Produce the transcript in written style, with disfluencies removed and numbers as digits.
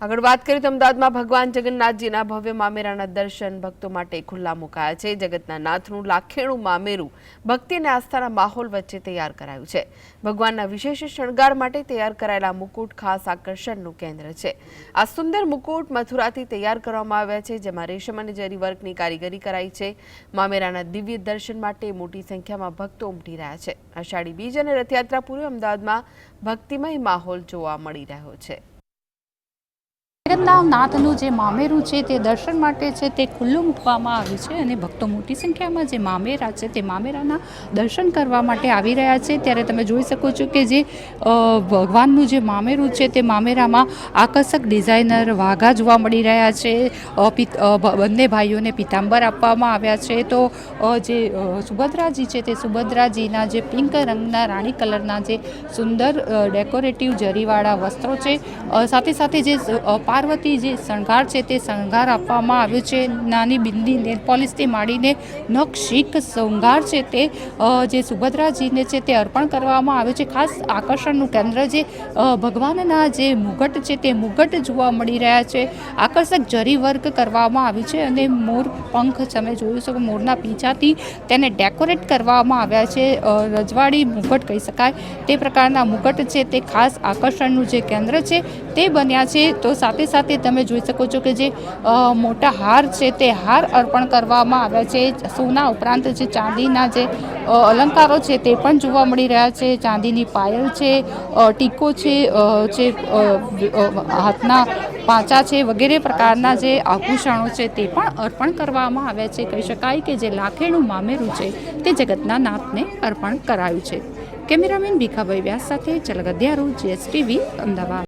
આગળ વાત કરીએ તો અમદાવાદમાં ભગવાન જગન્નાથજીના ભવ્ય મામેરાના દર્શન ભક્તો માટે ખુલ્લા મુકાયા છે। જગતના નાથનું લાખેણું મામેરું ભક્તિ અને આસ્થાના માહોલ વચ્ચે તૈયાર કરાયું છે। ભગવાનના વિશેષ શણગાર માટે તૈયાર કરાયેલા મુકુટ ખાસ આકર્ષણનું કેન્દ્ર છે। આ સુંદર મુકુટ મથુરાથી તૈયાર કરવામાં આવ્યા છે, જેમાં રેશમ અને જરી વર્કની કારીગરી કરાઈ છે। મામેરાના દિવ્ય દર્શન માટે મોટી સંખ્યામાં ભક્તો ઉમટી રહ્યા છે। અષાઢી બીજ અને રથયાત્રા પૂર્વે અમદાવાદમાં ભક્તિમય માહોલ જોવા મળી રહ્યો છે। જગન્નાથનું જે મામેરું છે તે દર્શન માટે છે તે ખુલ્લું મૂકવામાં આવ્યું છે અને ભક્તો મોટી સંખ્યામાં જે મામેરા છે તે મામેરાના દર્શન કરવા માટે આવી રહ્યા છે। ત્યારે તમે જોઈ શકો છો કે જે ભગવાનનું જે મામેરું છે તે મામેરામાં આકર્ષક ડિઝાઇનર વાઘા જોવા મળી રહ્યા છે। બંને ભાઈઓને પિતાંબર આપવામાં આવ્યા છે। તો જે સુભદ્રાજી છે તે સુભદ્રાજીના જે પિંક રંગના રાણી કલરના જે સુંદર ડેકોરેટિવ જરીવાળા વસ્ત્રો છે, સાથે સાથે જે પાર્વતી જે શણગાર છે તે શણગાર આપવામાં આવ્યો છે। નાની બિંદી નેલ પોલિશથી માંડીને નખશીક શૃંગાર છે તે જે સુભદ્રાજીને છે તે અર્પણ કરવામાં આવ્યો છે। ખાસ આકર્ષણનું કેન્દ્ર જે ભગવાનના જે મુગટ છે તે મુગટ જોવા મળી રહ્યા છે। આકર્ષક જરી વર્ક કરવામાં આવ્યું છે અને મોર પંખ તમે જોઈ શકો મોરના પીંછાથી તેને ડેકોરેટ કરવામાં આવ્યા છે। રજવાડી મુગટ કહી શકાય તે પ્રકારના મુગટ છે તે ખાસ આકર્ષણનું જે કેન્દ્ર છે તે બન્યા છે। તો સાથે સાથે તમે જોઈ શકો છો કે જે મોટા હાર છે તે હાર અર્પણ કરવામાં આવ્યા છે। સોના ઉપરાંત જે ચાંદીના જે અલંકારો છે તે પણ જોવા મળી રહ્યા છે। ચાંદીની પાયલ છે, ટીકો છે, જે હાથના પાંચા છે વગેરે પ્રકારના જે આભૂષણો છે તે પણ અર્પણ કરવામાં આવ્યા છે। કહી શકાય કે જે લાખેણું મામેરું છે તે જગતના નાથને અર્પણ કરાયું છે। કેમેરામેન ભીખાભાઈ વ્યાસ સાથે ચલગદિયારું, GSTV, અમદાવાદ।